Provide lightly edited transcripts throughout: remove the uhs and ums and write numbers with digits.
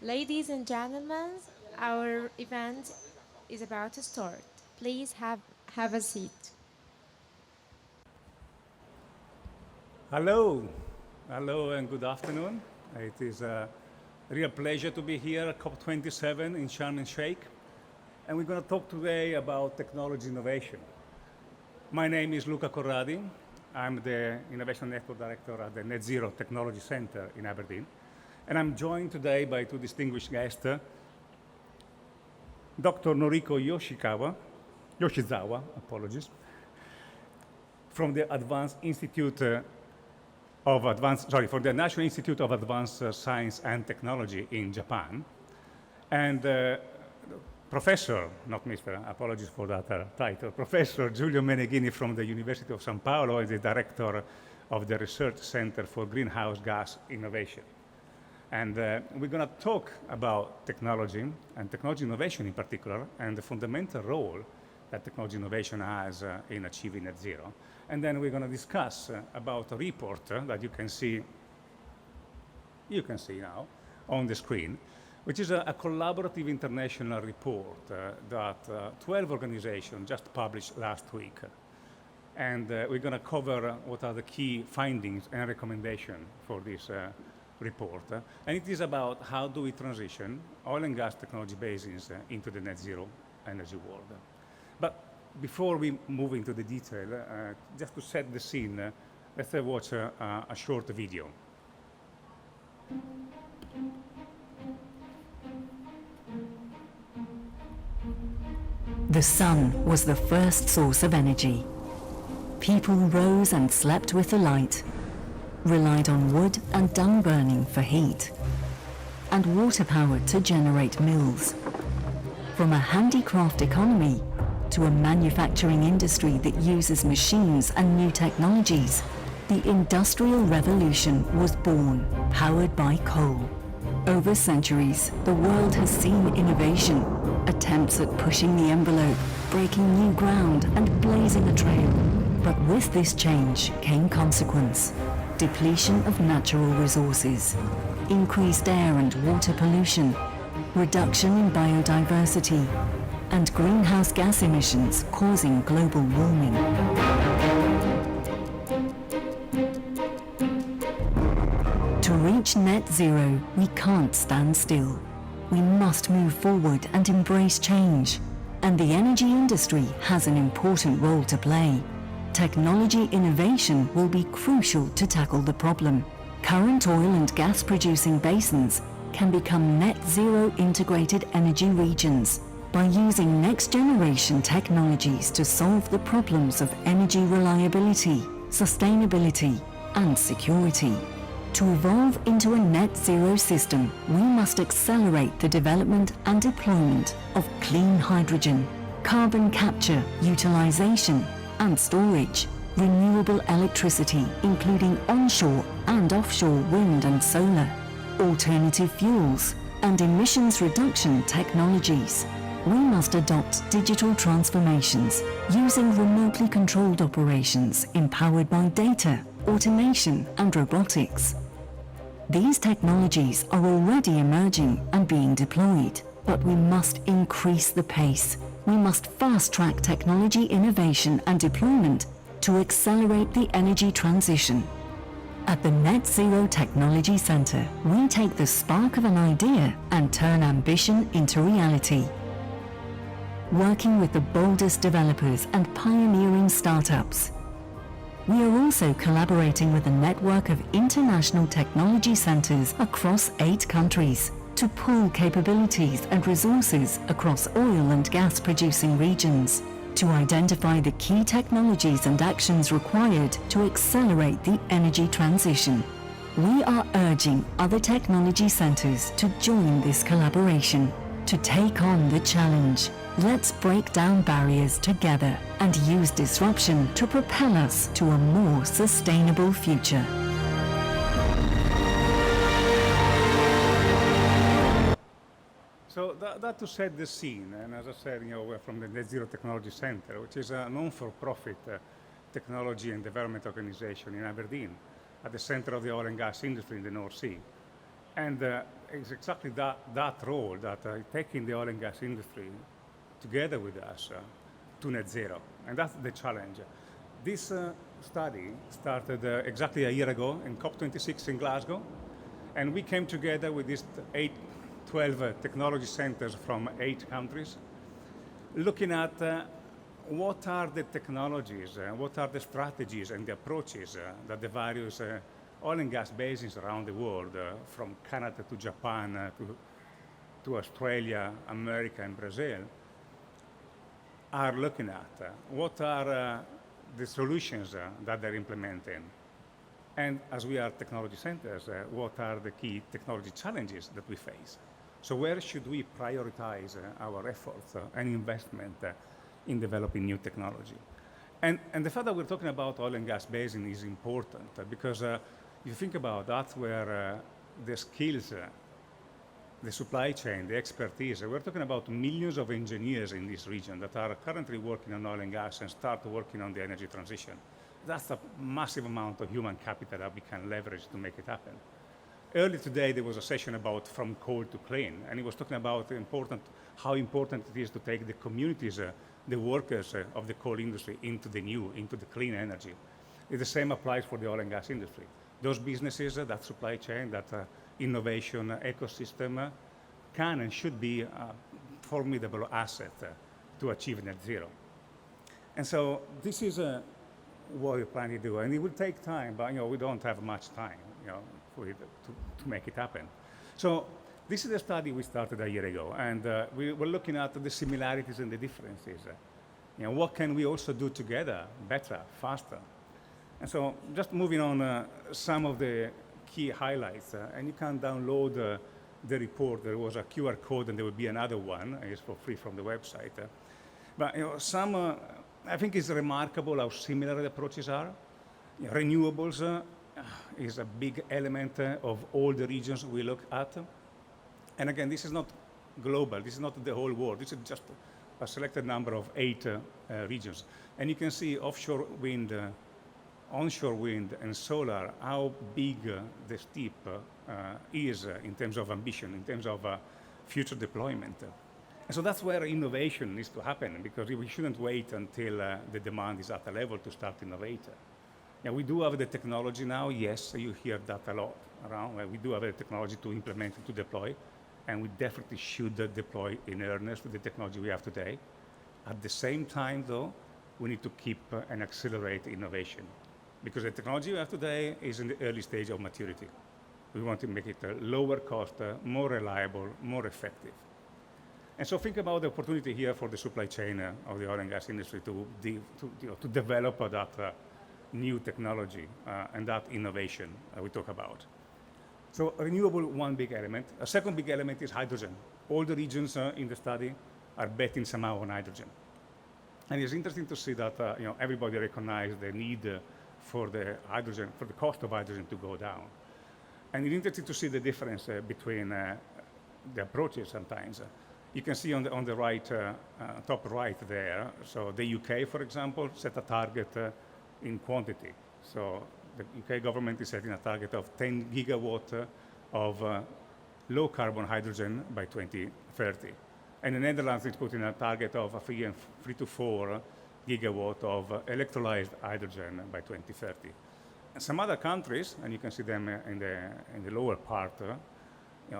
Ladies and gentlemen, our event is about to start. Please have a seat. Hello, hello, and good afternoon. It is a real pleasure to be here at COP27 in Sharm el-Sheikh, and we're going to talk today about technology innovation. My name is Luca Corradi. I'm the Innovation Network Director at the Net Zero Technology Center in Aberdeen, and I'm joined today by two distinguished guests, Dr. Noriko Yoshizawa, apologies, from the for the National Institute of Advanced Science and Technology in Japan, and Professor, not Mr., apologies for that title, Professor Julio Meneghini from the University of São Paulo is the Director of the Research Center for Greenhouse Gas Innovation. And we're going to talk about technology and technology innovation in particular, and the fundamental role that technology innovation has in achieving net zero. And then we're going to discuss about a report that you can see now on the screen, which is a collaborative international report that 12 organizations just published last week. And we're going to cover what are the key findings and recommendations for this report. And it is about how do we transition oil and gas technology basins into the net zero energy world. But before we move into the detail, just to set the scene, let's watch a short video. The sun was the first source of energy. People rose and slept with the light, relied on wood and dung burning for heat, and water power to generate mills. From a handicraft economy to a manufacturing industry that uses machines and new technologies, the Industrial Revolution was born, powered by coal. Over centuries, the world has seen innovation, attempts at pushing the envelope, breaking new ground and blazing a trail. But with this change came consequence: depletion of natural resources, increased air and water pollution, reduction in biodiversity, and greenhouse gas emissions causing global warming. To reach net zero, we can't stand still. We must move forward and embrace change. And the energy industry has an important role to play. Technology innovation will be crucial to tackle the problem. Current oil and gas producing basins can become net zero integrated energy regions by using next generation technologies to solve the problems of energy reliability, sustainability, and security. To evolve into a net zero system, we must accelerate the development and deployment of clean hydrogen, carbon capture, utilization, and storage, renewable electricity, including onshore and offshore wind and solar, alternative fuels, and emissions reduction technologies. We must adopt digital transformations using remotely controlled operations empowered by data, automation, and robotics. These technologies are already emerging and being deployed, but we must increase the pace. We must fast-track technology innovation and deployment to accelerate the energy transition. At the Net Zero Technology Center, we take the spark of an idea and turn ambition into reality. Working with the boldest developers and pioneering startups, we are also collaborating with a network of international technology centers across 8 countries to pool capabilities and resources across oil and gas producing regions, to identify the key technologies and actions required to accelerate the energy transition. We are urging other technology centers to join this collaboration, to take on the challenge. Let's break down barriers together and use disruption to propel us to a more sustainable future. So that to set the scene, and as I said, we're from the Net Zero Technology Center, which is a non-for-profit technology and development organization in Aberdeen, at the center of the oil and gas industry in the North Sea. And it's exactly that role that taking the oil and gas industry together with us to net zero. And that's the challenge. This study started exactly a year ago in COP26 in Glasgow. And we came together with these 12 technology centers from 8 countries, looking at what are the technologies, what are the strategies and the approaches that the various oil and gas basins around the world, from Canada to Japan to Australia, America, and Brazil, are looking at. What are the solutions that they're implementing? And as we are technology centers, what are the key technology challenges that we face? So where should we prioritize our efforts and investment in developing new technology? And the fact that we're talking about oil and gas basin is important because you think about that's where the skills, the supply chain, the expertise, we're talking about millions of engineers in this region that are currently working on oil and gas and start working on the energy transition. That's a massive amount of human capital that we can leverage to make it happen. Earlier today, there was a session about from coal to clean, and it was talking about how important it is to take the communities, the workers of the coal industry into the clean energy. The same applies for the oil and gas industry. Those businesses, that supply chain, that innovation ecosystem can and should be a formidable asset to achieve net zero. And so this is what we plan to do, and it will take time, but we don't have much time, for it to make it happen. So this is a study we started a year ago, and we were looking at the similarities and the differences. What can we also do together better, faster? And so just moving on some of the key highlights, and you can download the report. There was a QR code, and there will be another one. It's for free from the website. But some I think it's remarkable how similar the approaches are. Renewables is a big element of all the regions we look at. And again, this is not global. This is not the whole world. This is just a selected number of 8 regions. And you can see offshore wind, onshore wind, and solar, how big the steep is in terms of ambition, in terms of future deployment. And so that's where innovation needs to happen, because we shouldn't wait until the demand is at a level to start innovating. We do have the technology now, yes, you hear that a lot around. We do have the technology to implement and to deploy, and we definitely should deploy in earnest the technology we have today. At the same time, though, we need to keep and accelerate innovation, because the technology we have today is in the early stage of maturity. We want to make it lower cost, more reliable, more effective. And so think about the opportunity here for the supply chain of the oil and gas industry to develop that new technology and that innovation we talk about. So renewable, one big element. A second big element is hydrogen. All the regions in the study are betting somehow on hydrogen. And it's interesting to see that everybody recognizes the need for the hydrogen, for the cost of hydrogen to go down. And it's interesting to see the difference between the approaches sometimes. You can see on the right, top right there, so the UK, for example, set a target in quantity. So the UK government is setting a target of 10 gigawatt of low carbon hydrogen by 2030. And the Netherlands is putting a target of 3 to 4 gigawatt of electrolyzed hydrogen by 2030. And some other countries, and you can see them in the lower part,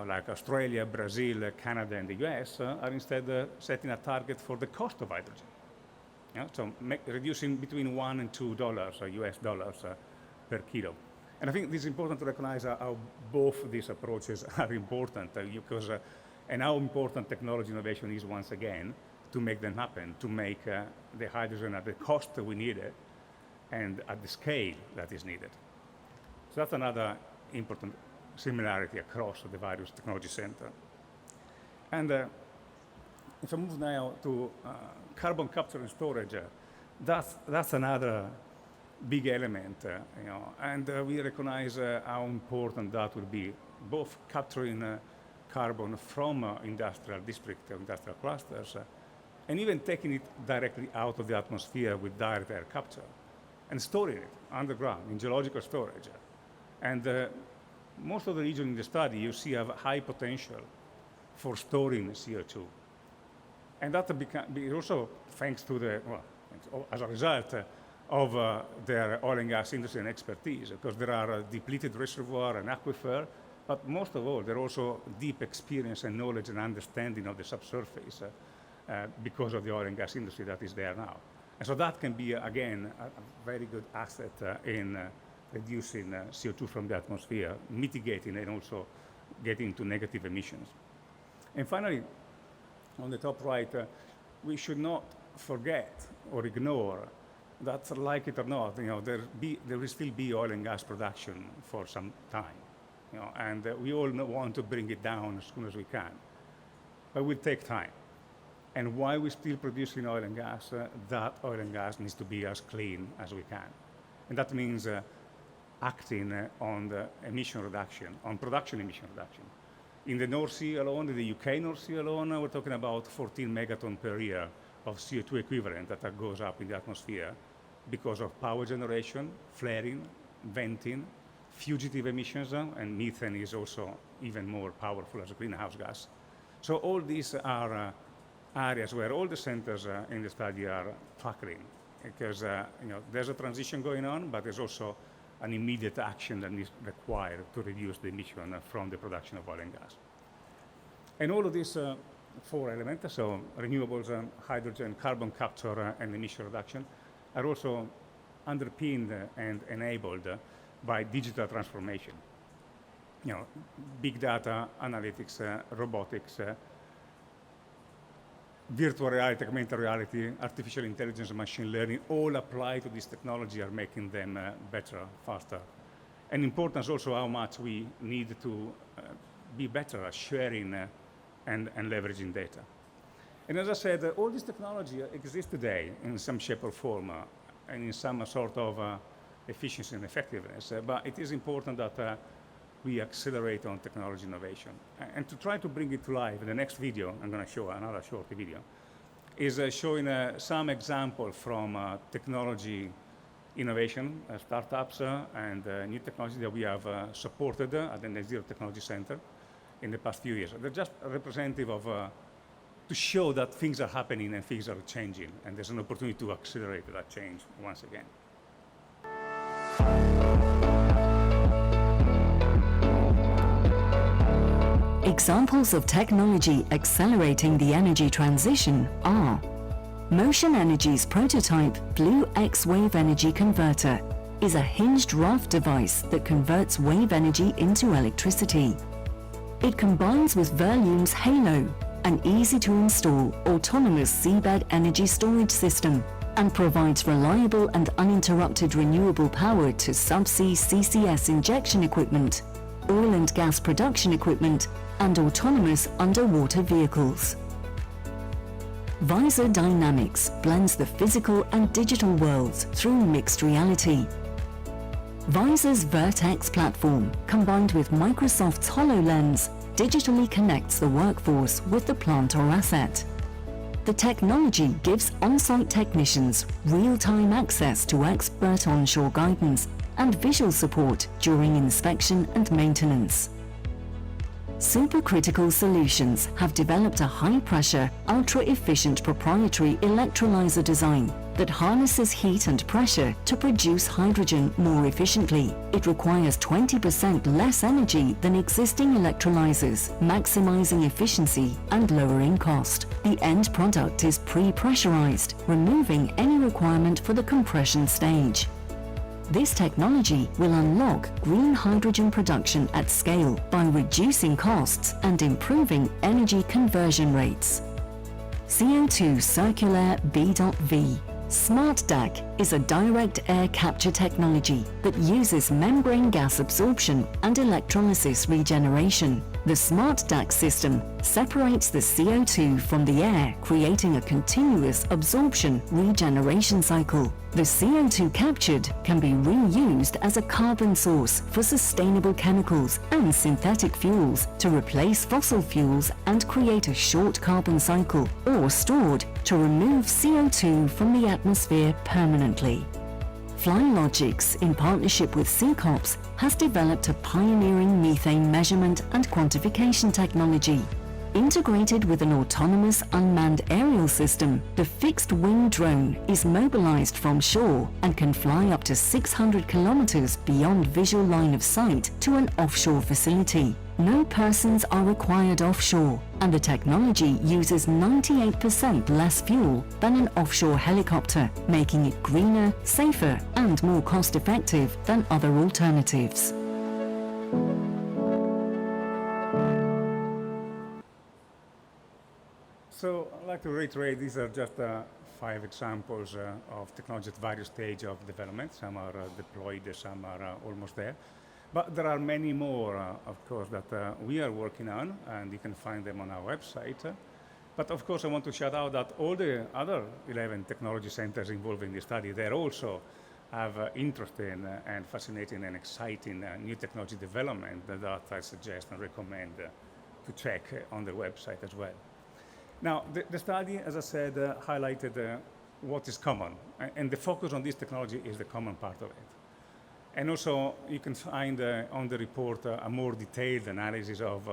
like Australia, Brazil, Canada, and the US, are instead setting a target for the cost of hydrogen. So reducing between $1 and $2 US dollars per kilo. And I think this is important to recognize how both these approaches are important, because and how important technology innovation is, once again, to make them happen, to make the hydrogen at the cost that we need it and at the scale that is needed. So that's another important similarity across the various technology centers. And if I move now to carbon capture and storage, that's another big element, and we recognize how important that will be, both capturing carbon from industrial districts, industrial clusters, and even taking it directly out of the atmosphere with direct air capture, and storing it underground in geological storage. And most of the regions in the study you see have high potential for storing CO2. And that is also thanks to the, well, as a result of their oil and gas industry and expertise, because there are depleted reservoir and aquifer, but most of all, there are also deep experience and knowledge and understanding of the subsurface because of the oil and gas industry that is there now. And so that can be, again, a very good asset in reducing CO2 from the atmosphere, mitigating and also getting to negative emissions. And finally, on the top right, we should not forget or ignore that, like it or not, there will still be oil and gas production for some time, and we all want to bring it down as soon as we can, but it will take time. And while we're still producing oil and gas, that oil and gas needs to be as clean as we can, and that means acting on the emission reduction, on production emission reduction. In the North Sea alone, in the UK North Sea alone, we're talking about 14 megaton per year of CO2 equivalent that goes up in the atmosphere because of power generation, flaring, venting, fugitive emissions, and methane is also even more powerful as a greenhouse gas. So all these are areas where all the centers in the study are tackling, because there's a transition going on, but there's also an immediate action that is required to reduce the emission from the production of oil and gas. And all of these four elements, so renewables, hydrogen, carbon capture, and emission reduction, are also underpinned and enabled by digital transformation. Big data, analytics, robotics, virtual reality, augmented reality, artificial intelligence, machine learning, all apply to this technology are making them better, faster. And important is also how much we need to be better at sharing and leveraging data. And as I said, all this technology exists today in some shape or form and in some sort of efficiency and effectiveness, but it is important that we accelerate on technology innovation. And to try to bring it to life, in the next video, I'm going to show another short video, is showing some example from technology innovation, startups, and new technology that we have supported at the Net Zero Technology Center in the past few years. They're just representative of, to show that things are happening and things are changing, and there's an opportunity to accelerate that change once again. Examples of technology accelerating the energy transition are Motion Energy's prototype Blue X-Wave Energy Converter is a hinged raft device that converts wave energy into electricity. It combines with Verlume's Halo, an easy-to-install autonomous seabed energy storage system, and provides reliable and uninterrupted renewable power to subsea CCS injection equipment, oil and gas production equipment, and autonomous underwater vehicles. Visor Dynamics blends the physical and digital worlds through mixed reality. Visor's Vertex platform, combined with Microsoft's HoloLens, digitally connects the workforce with the plant or asset. The technology gives on-site technicians real-time access to expert onshore guidance and visual support during inspection and maintenance. Supercritical Solutions have developed a high-pressure, ultra-efficient proprietary electrolyzer design that harnesses heat and pressure to produce hydrogen more efficiently. It requires 20% less energy than existing electrolyzers, maximizing efficiency and lowering cost. The end product is pre-pressurized, removing any requirement for the compression stage. This technology will unlock green hydrogen production at scale by reducing costs and improving energy conversion rates. CO2 Circulaire B.V. Smart DAC is a direct air capture technology that uses membrane gas absorption and electrolysis regeneration. The Smart DAC system separates the CO2 from the air, creating a continuous absorption regeneration cycle. The CO2 captured can be reused as a carbon source for sustainable chemicals and synthetic fuels to replace fossil fuels and create a short carbon cycle, or stored to remove CO2 from the atmosphere permanently. Flylogics, in partnership with COPS, has developed a pioneering methane measurement and quantification technology. Integrated with an autonomous unmanned aerial system, the fixed-wing drone is mobilized from shore and can fly up to 600 kilometers beyond visual line of sight to an offshore facility. No persons are required offshore, and the technology uses 98% less fuel than an offshore helicopter, making it greener, safer, and more cost-effective than other alternatives. So I'd like to reiterate, these are just 5 examples of technology at various stages of development. Some are deployed, some are almost there. But there are many more, of course, that we are working on, and you can find them on our website. But of course, I want to shout out that all the other 11 technology centers involved in the study, they also have interesting and fascinating and exciting new technology development that I suggest and recommend to check on their website as well. Now, the study, as I said, highlighted what is common, and the focus on this technology is the common part of it. And also, you can find on the report a more detailed analysis of,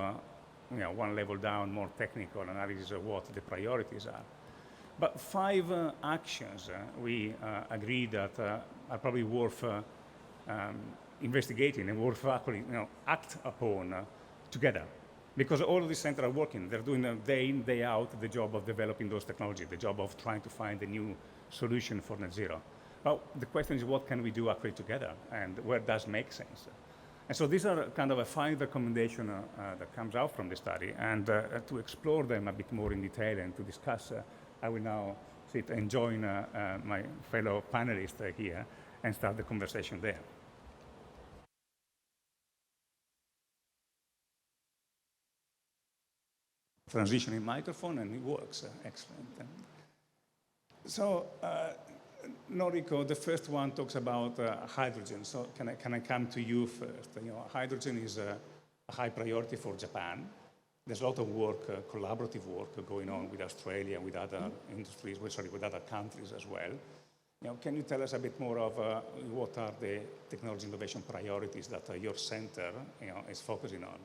one level down, more technical analysis of what the priorities are. But 5 actions we agree that are probably worth investigating and worth actually, act upon together. Because all of these centers are working. They're doing day in, day out the job of developing those technologies, the job of trying to find a new solution for net zero. Well, the question is, what can we do actually together, and where does make sense? And so these are kind of a 5 recommendations that comes out from the study, and to explore them a bit more in detail and to discuss, I will now sit and join my fellow panelists here and start the conversation there. Transitioning microphone, and it works. Excellent. So, Noriko, the first one talks about hydrogen. So can I come to you first? Hydrogen is a high priority for Japan. There's a lot of work, collaborative work going on with Australia, with other industries, with other countries as well. Can you tell us a bit more of what are the technology innovation priorities that your center is focusing on?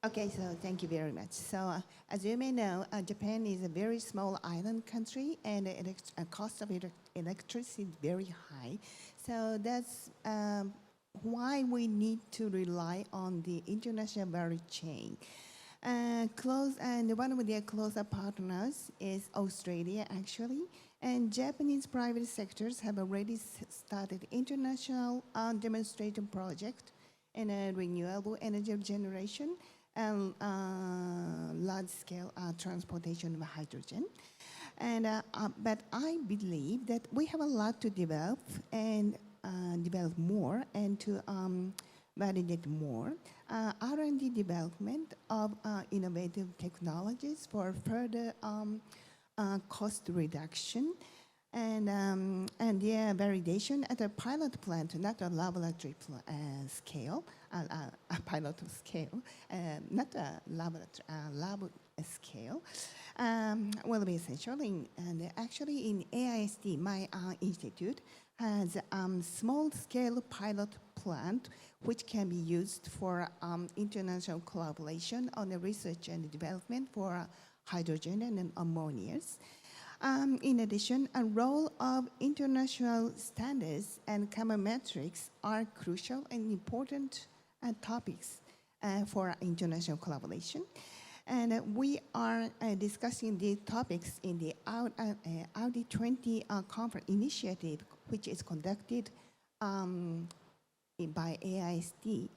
Okay, so thank you very much. So as you may know, Japan is a very small island country, and the cost of electricity is very high. So that's why we need to rely on the international value chain. And one of their closer partners is Australia, actually. And Japanese private sectors have already started international demonstration project in renewable energy generation and large-scale transportation of hydrogen. But I believe that we have a lot to develop and develop more and to validate more. R&D development of innovative technologies for further cost reduction and their validation at a pilot plant, not a laboratory scale, a pilot scale, not a laboratory lab scale, will be essential. And actually in AIST, my institute has small-scale pilot plant which can be used for international collaboration on the research and development for hydrogen and ammonias. In addition, a role of international standards and common metrics are crucial and important topics for international collaboration. And we are discussing these topics in the Audi 20 conference initiative, which is conducted by AIST.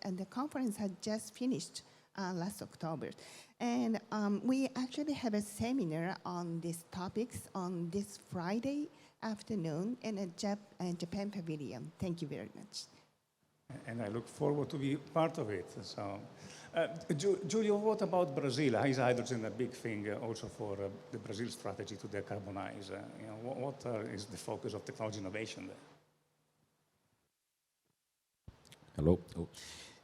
And the conference had just finished last October. And we actually have a seminar on these topics on this Friday afternoon in a Japan Pavilion. Thank you very much. And I look forward to be part of it. So, Julio, what about Brazil? Is hydrogen a big thing also for the Brazil strategy to decarbonize? What is the focus of technology innovation there? Hello.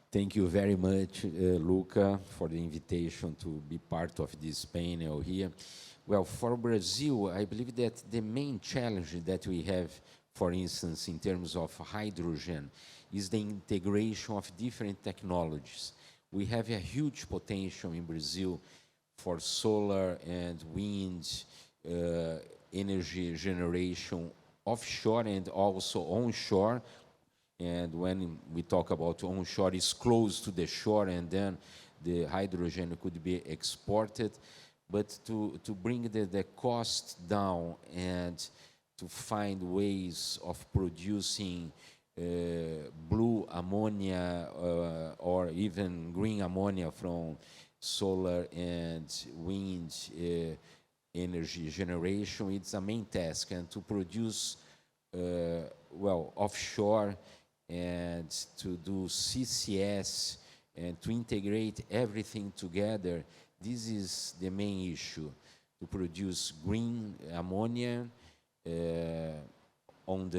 Thank you very much, Luca, for the invitation to be part of this panel here. Well, for Brazil, I believe that the main challenge that we have, for instance, in terms of hydrogen, is the integration of different technologies. We have a huge potential in Brazil for solar and wind energy generation offshore and also onshore. And when we talk about onshore, it's close to the shore, and then the hydrogen could be exported. But to bring the cost down and to find ways of producing blue ammonia or even green ammonia from solar and wind energy generation, it's a main task. And to produce, well, offshore and to do CCS and to integrate everything together, this is the main issue, to produce green ammonia on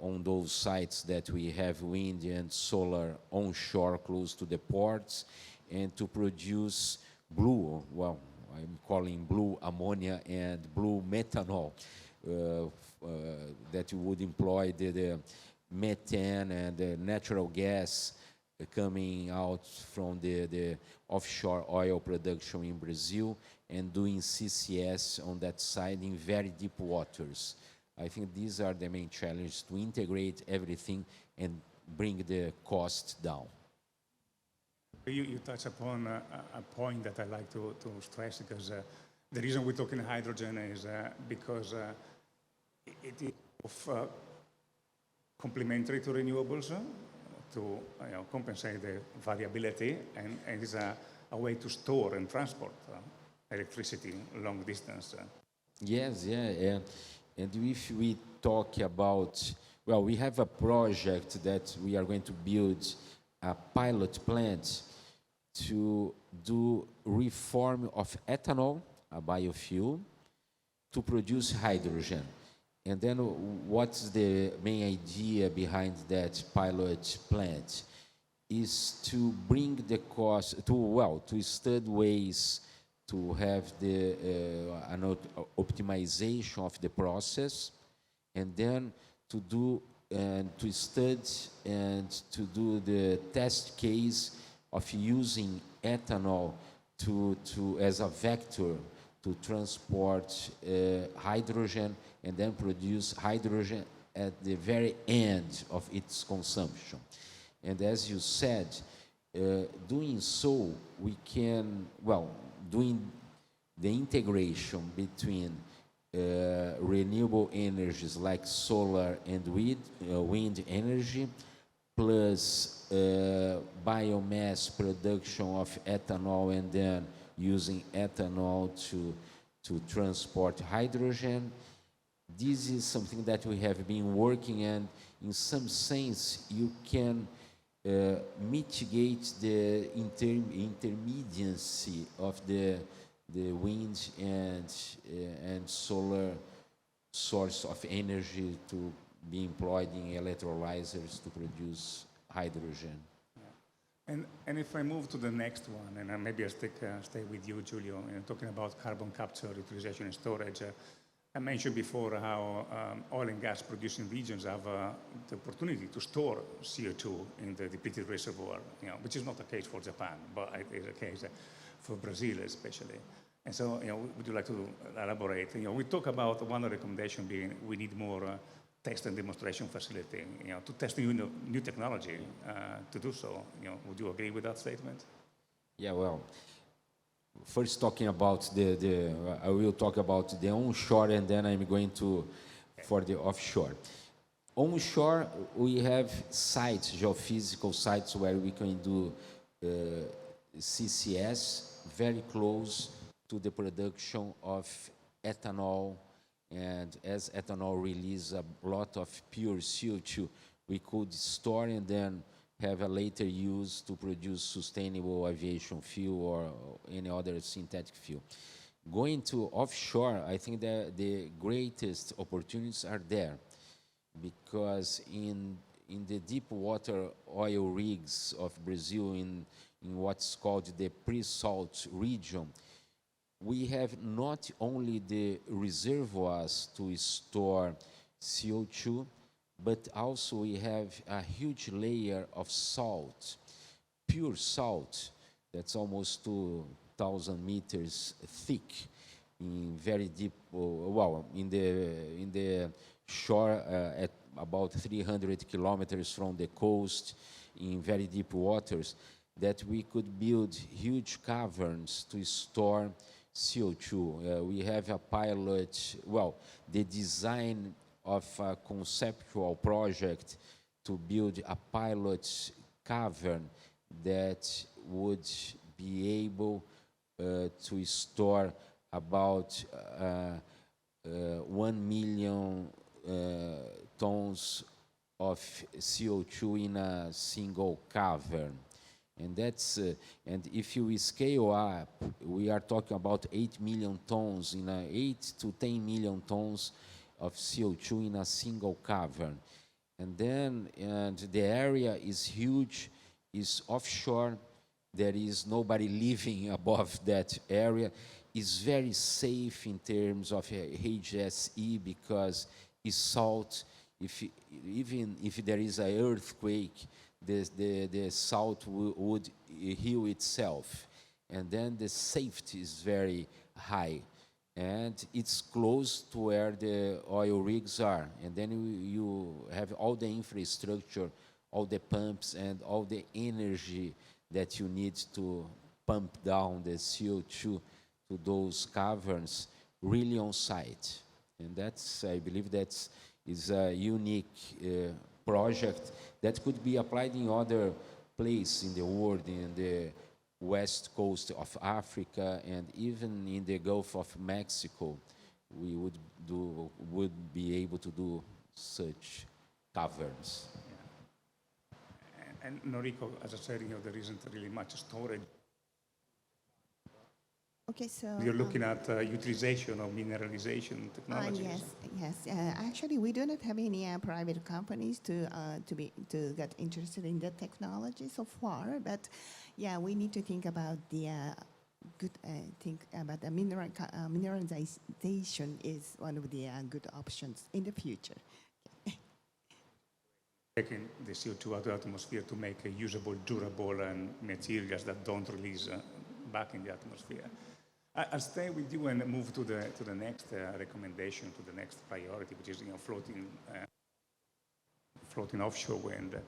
on those sites that we have wind and solar onshore close to the ports, and to produce blue, well, I'm calling blue ammonia and blue methanol, that would employ the methane and the natural gas coming out from the offshore oil production in Brazil and doing CCS on that side in very deep waters. I think these are the main challenges, to integrate everything and bring the cost down. You touch upon a point that I like to stress, because the reason we're talking hydrogen is because it is of complementary to renewables to compensate the variability, and is a way to store and transport electricity long distance. Yes, yeah. And if we talk about, well, we have a project that we are going to build a pilot plant to do reform of ethanol, a biofuel, to produce hydrogen. And then what's the main idea behind that pilot plant? Is to bring the cost, to study ways to have the an optimization of the process, and then to do and to study and to do the test case of using ethanol as a vector to transport hydrogen, and then produce hydrogen at the very end of its consumption. And as you said, doing so, we can, well, doing the integration between renewable energies like solar and wind energy, plus biomass production of ethanol, and then using ethanol to transport hydrogen. This is something that we have been working, and in some sense you can mitigate the intermediacy of the wind and solar source of energy to be employed in electrolyzers to produce hydrogen. And if I move to the next one, and maybe I'll stay with you, Julio, talking about carbon capture, utilization, and storage. I mentioned before how oil and gas producing regions have the opportunity to store CO2 in the depleted reservoir, which is not the case for Japan, but it is the case for Brazil especially. And so, would you like to elaborate? We talk about one recommendation being we need more test and demonstration facility, to test new technology to do so. Would you agree with that statement? Yeah, well, first talking about I will talk about the onshore, and then I'm going for the offshore. Onshore, we have sites, geophysical sites, where we can do CCS very close to the production of ethanol. And as ethanol releases a lot of pure CO2, we could store and then have a later use to produce sustainable aviation fuel or any other synthetic fuel. Going to offshore, I think that the greatest opportunities are there, because in in the deep water oil rigs of Brazil in what's called the pre-salt region, we have not only the reservoirs to store CO2, but also we have a huge layer of salt, pure salt, that's almost 2,000 meters thick, in very deep, well, in the shore at about 300 kilometers from the coast, in very deep waters, that we could build huge caverns to store CO2. We have a pilot, well, the design of a conceptual project to build a pilot cavern that would be able to store about 1 million tons of CO2 in a single cavern. And that's, and if you scale up, we are talking about 8 million tons, 8 to 10 million tons of CO2 in a single cavern. And then, and the area is huge, is offshore, there is nobody living above that area, is very safe in terms of HSE because it's salt. Even if there is an earthquake, the salt would heal itself. And then the safety is very high. And it's close to where the oil rigs are. And then you have all the infrastructure, all the pumps, and all the energy that you need to pump down the CO2 to those caverns really on site. And that's, I believe that's is a unique project that could be applied in other places in the world, in the west coast of Africa, and even in the Gulf of Mexico. We would be able to do such caverns. And Noriko, as I said, there isn't really much storage. Okay, so You're looking at utilization of mineralization technologies. yes. Actually, we do not have any private companies to get interested in that technology so far. But yeah, we need to think about the mineralization is one of the good options in the future. Taking the CO2 out of the atmosphere to make a usable, durable, and materials that don't release back in the atmosphere. I'll stay with you and move to the next recommendation, to the next priority, which is floating offshore wind.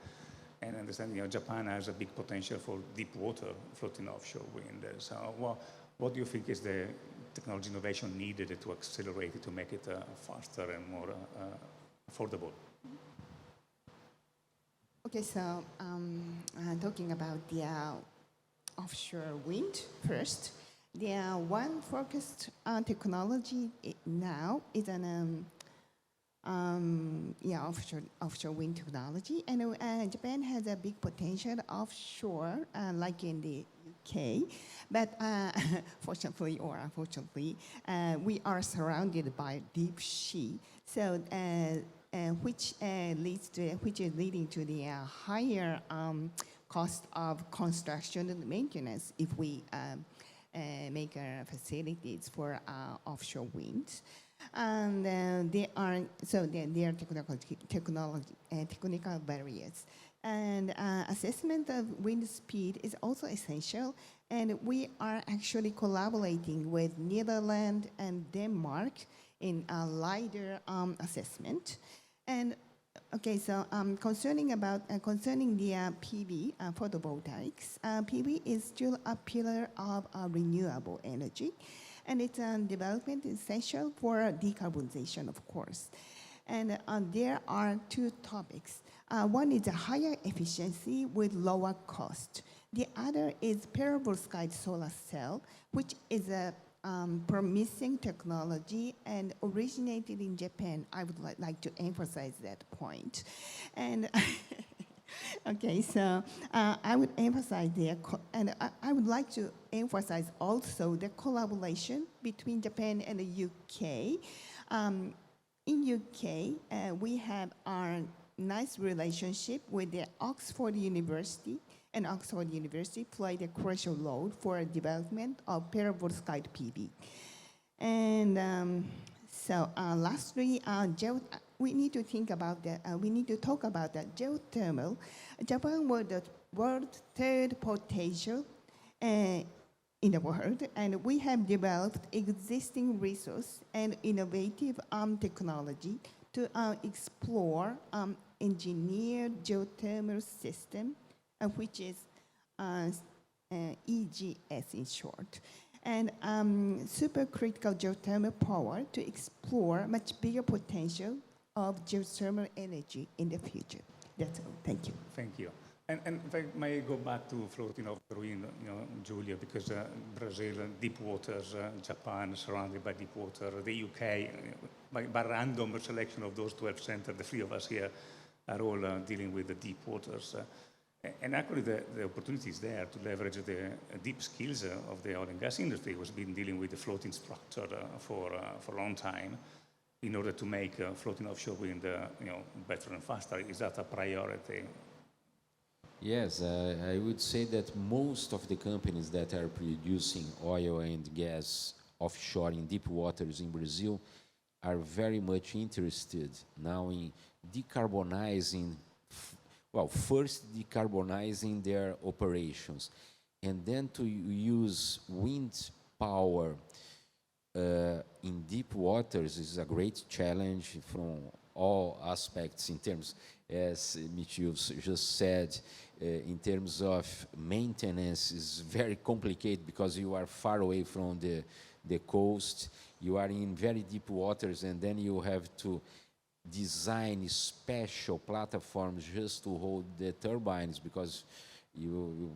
And understanding Japan has a big potential for deep water floating offshore wind. So what do you think is the technology innovation needed to accelerate it, to make it faster and more affordable? Okay, so talking about the offshore wind first. The one focused technology now is an offshore wind technology, and Japan has a big potential offshore, like in the UK. But fortunately or unfortunately, we are surrounded by deep sea, so which is leading to the higher cost of construction and maintenance if we make facilities for offshore wind. And there are technical barriers. And assessment of wind speed is also essential. And we are actually collaborating with Netherlands and Denmark in a LiDAR assessment. And okay, so concerning the PV, photovoltaics, PV is still a pillar of renewable energy, and its development is essential for decarbonization, of course. And there are two topics. One is a higher efficiency with lower cost. The other is perovskite solar cell, which is a promising technology and originated in Japan. I would like to emphasize that point. And okay, so I would emphasize I would like to emphasize also the collaboration between Japan and the UK. In UK, we have our nice relationship with the Oxford University, and Oxford University played a crucial role for the development of perovskite PV. And lastly, we need to think about that. We need to talk about the geothermal. Japan was the world's third potential in the world, and we have developed existing resource and innovative technology to explore engineered geothermal system, which is EGS in short, and supercritical geothermal power to explore much bigger potential of geothermal energy in the future. That's all. Thank you. Thank you. And if I may go back to floating offshore wind, Julia, because Brazil, deep waters, Japan, surrounded by deep water, the UK, by random selection of those 12 centers, the three of us here are all dealing with the deep waters. And actually, the opportunity is there to leverage the deep skills of the oil and gas industry, who's been dealing with the floating structure for a long time, in order to make floating offshore wind better and faster. Is that a priority? Yes, I would say that most of the companies that are producing oil and gas offshore in deep waters in Brazil are very much interested now in decarbonizing, first decarbonizing their operations, and then to use wind power in deep waters is a great challenge from all aspects in terms, as Michio just said, in terms of maintenance is very complicated because you are far away from the coast, you are in very deep waters, and then you have to design special platforms just to hold the turbines because you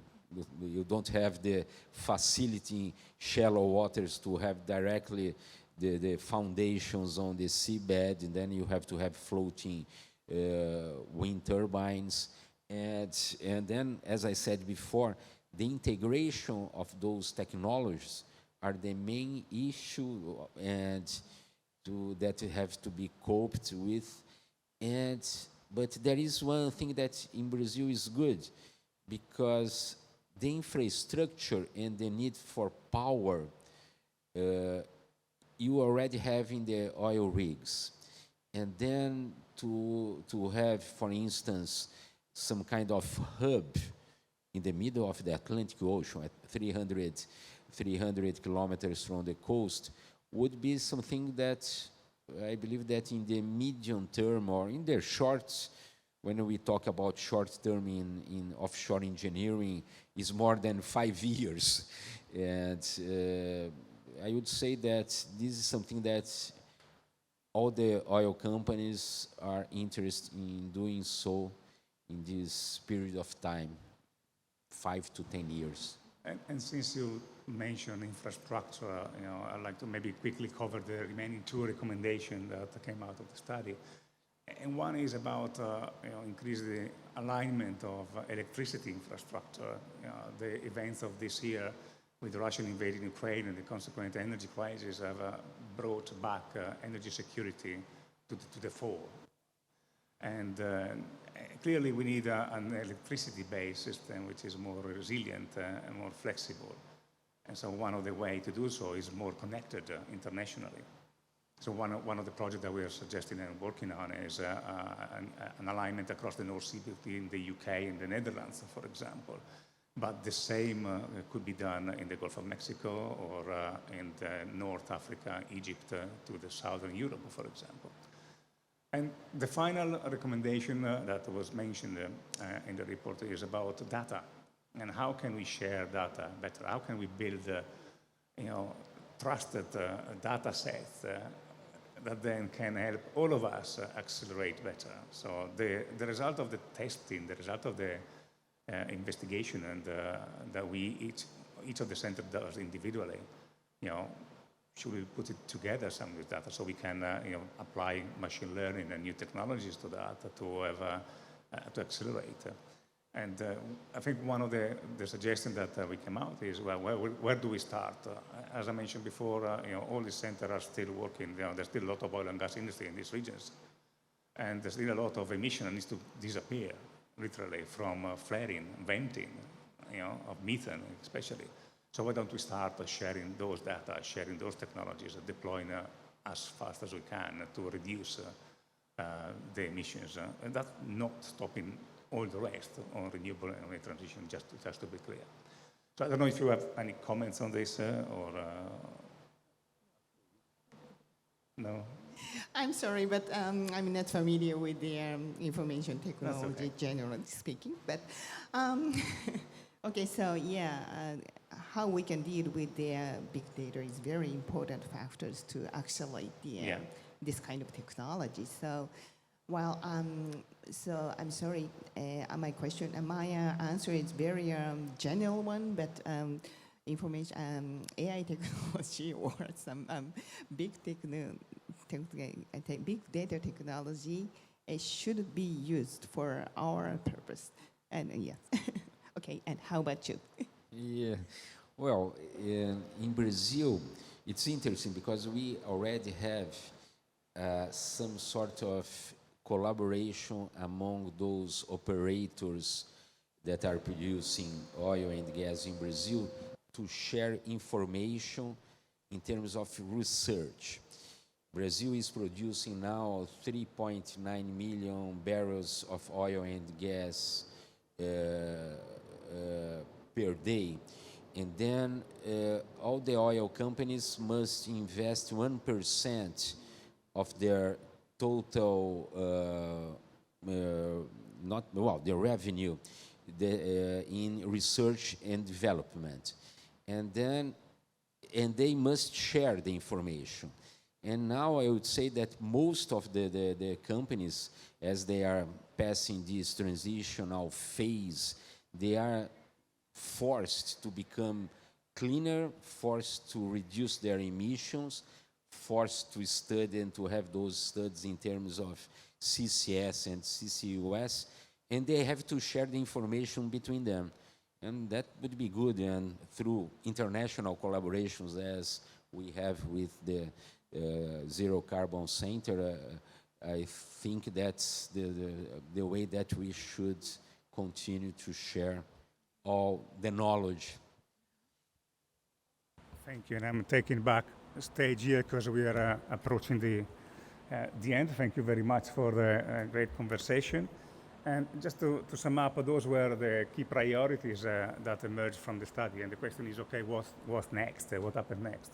don't have the facility in shallow waters to have directly the foundations on the seabed, and then you have to have floating wind turbines. And then, as I said before, the integration of those technologies are the main issue that have to be coped with. But there is one thing that in Brazil is good, because the infrastructure and the need for power you already have in the oil rigs. And then to have, for instance, some kind of hub in the middle of the Atlantic Ocean at 300 kilometers from the coast would be something that I believe that in the medium term or in the short, when we talk about short term in offshore engineering, is more than 5 years. And I would say that this is something that all the oil companies are interested in doing so in this period of time, 5 to 10 years. And since you mentioned infrastructure, I'd like to maybe quickly cover the remaining two recommendations that came out of the study. And one is about increase the alignment of electricity infrastructure. The events of this year with Russia invading Ukraine and the consequent energy crisis have brought back energy security to the fore. And clearly we need an electricity-based system which is more resilient and more flexible. And so one of the ways to do so is more connected internationally. So one of the projects that we are suggesting and working on is an alignment across the North Sea between the UK and the Netherlands, for example. But the same could be done in the Gulf of Mexico or in North Africa, Egypt, to the southern Europe, for example. And the final recommendation that was mentioned in the report is about data. And how can we share data better? How can we build trusted data sets that then can help all of us accelerate better? So the result of the testing, the result of the investigation, and that we each of the centers does individually, should we put it together, some of this data, so we can apply machine learning and new technologies to that to accelerate. And I think one of the suggestions that we came out is, well, where do we start? As I mentioned before, all these centers are still working. There's still a lot of oil and gas industry in these regions. And there's still a lot of emission that needs to disappear, literally, from flaring, venting, of methane especially. So why don't we start sharing those data, sharing those technologies, deploying as fast as we can to reduce the emissions, and that's not stopping all the rest on renewable energy transition, just to be clear. So I don't know if you have any comments on this or no? I'm sorry, but I'm not familiar with the information technology, okay. generally speaking. But okay, so yeah, how we can deal with the big data is very important factors to accelerate the this kind of technology. So, well, so I'm sorry, my question, my answer is very general one, but information, AI technology or some big data technology should be used for our purpose. And yes, okay. And how about you? Yeah, well, in Brazil, it's interesting because we already have some sort of collaboration among those operators that are producing oil and gas in Brazil to share information in terms of research. Brazil is producing now 3.9 million barrels of oil and gas per day. And then all the oil companies must invest 1% of their total, their revenue in research and development. And they must share the information. And now I would say that most of the companies, as they are passing this transitional phase, they are forced to become cleaner, forced to reduce their emissions, forced to study and to have those studies in terms of CCS and CCUS, and they have to share the information between them. And that would be good, and through international collaborations as we have with the Zero Carbon Center, I think that's the way that we should continue to share all the knowledge. Thank you, and I'm taking back the stage here because we are approaching the end. Thank you very much for the great conversation. And just to sum up, those were the key priorities that emerged from the study. And the question is, okay, what's next? What happened next?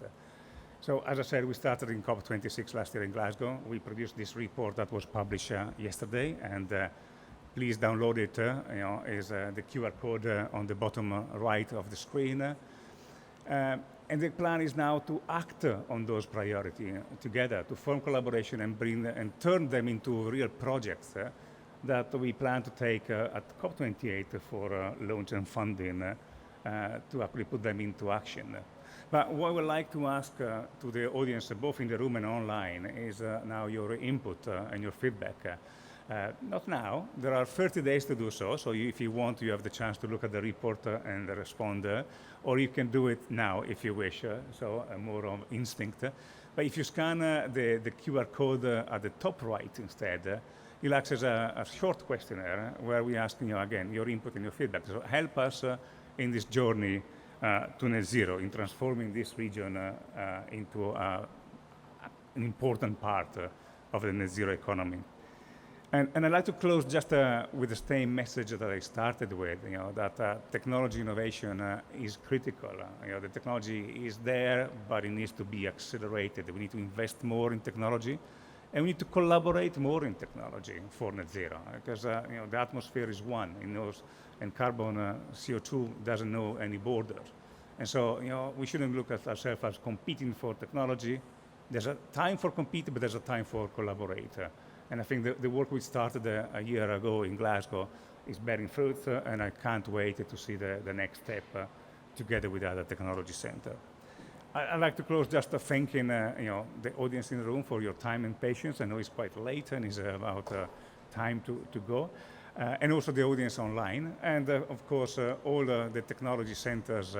So as I said, we started in COP26 last year in Glasgow. We produced this report that was published yesterday, and please download it. Is the QR code on the bottom right of the screen. And the plan is now to act on those priorities together, to form collaboration and turn them into real projects that we plan to take at COP28 for launch and funding to actually put them into action. But what I would like to ask to the audience, both in the room and online, is now your input and your feedback. Not now. There are 30 days to do so. So if you want, you have the chance to look at the report and respond. Or you can do it now if you wish. So more of instinct. But if you scan the QR code at the top right instead, you'll access a short questionnaire where we ask again your input and your feedback. So help us in this journey to net zero, in transforming this region into an important part of the net zero economy. And I'd like to close just with the same message that I started with, that technology innovation is critical. The technology is there, but it needs to be accelerated. We need to invest more in technology, and we need to collaborate more in technology for net zero, because the atmosphere is one, and carbon, CO2 doesn't know any borders. And so, we shouldn't look at ourselves as competing for technology. There's a time for competing, but there's a time for collaborate. And I think the work we started a year ago in Glasgow is bearing fruit, and I can't wait to see the next step together with the other technology center. I'd like to close just thanking the audience in the room for your time and patience. I know it's quite late and it's about time to go. And also the audience online. And of course, all the technology centers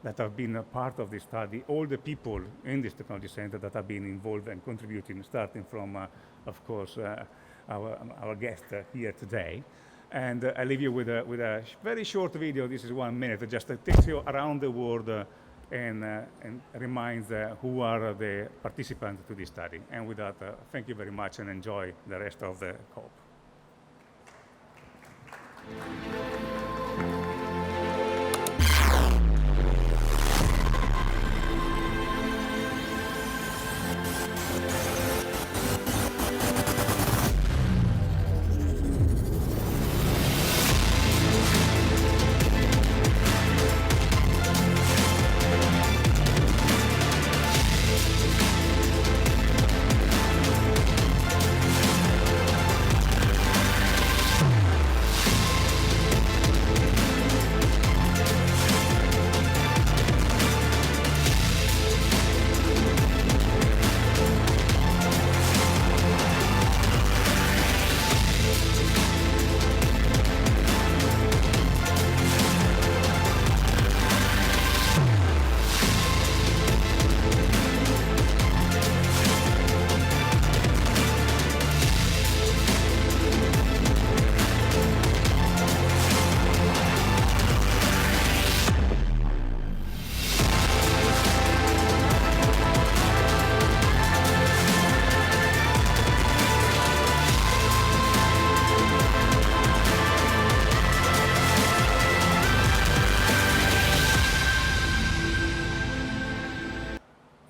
that have been a part of this study, all the people in this technology center that have been involved and contributing, starting from, of course, our guest here today. And I leave you with a very short video. This is 1 minute. It just takes you around the world and reminds who are the participants to this study. And with that, thank you very much and enjoy the rest of the COP.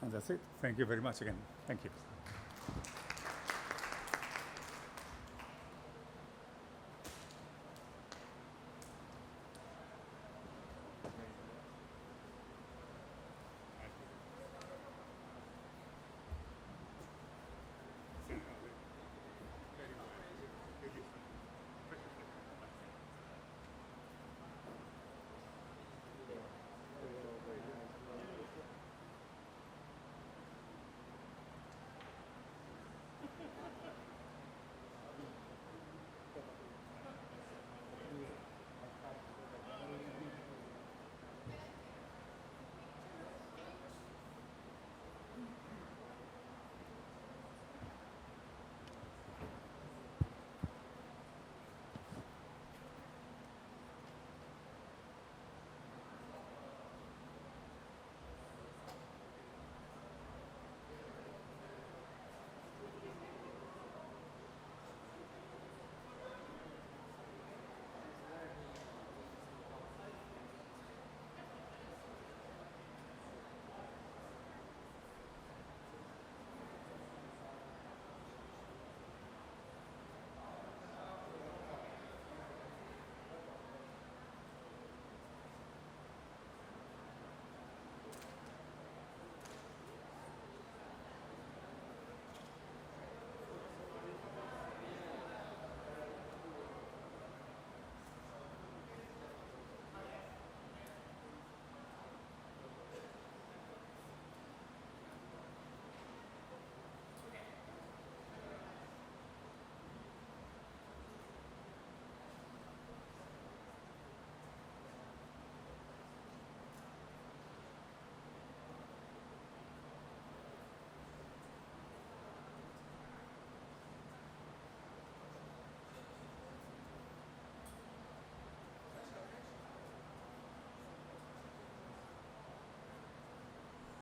And that's it. Thank you very much again. Thank you.